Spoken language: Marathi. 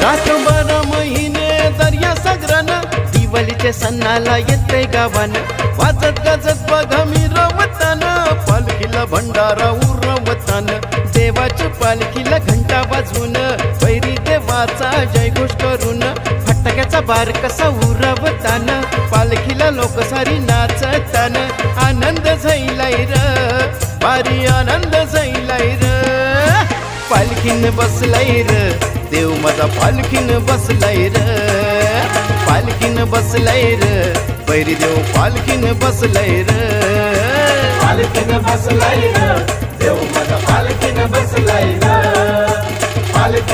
रात्रभर महिने दर्या सागरानं दिवाळीच्या सणाला येते गावानं वाजत गाजत बघा मिरवतानं पालखीला भंडारा उरवतानं देवाच्या पालखीला घंटा वाजवून बैरी देवाचा जयघोष करून फटाक्याचा बार कसा उरवतानं पालखीला लोक सारी नाचतानं आनंद झाइलाय र भारी आनंद झाइलाय र पालखीन बसलाय र देव माझा पालखीन बसलाय र पालखीन बसलाय र बैरी देव पालखीन बसलाय र पालखीन बसलाय र देव माझा पालखीन बसलाय र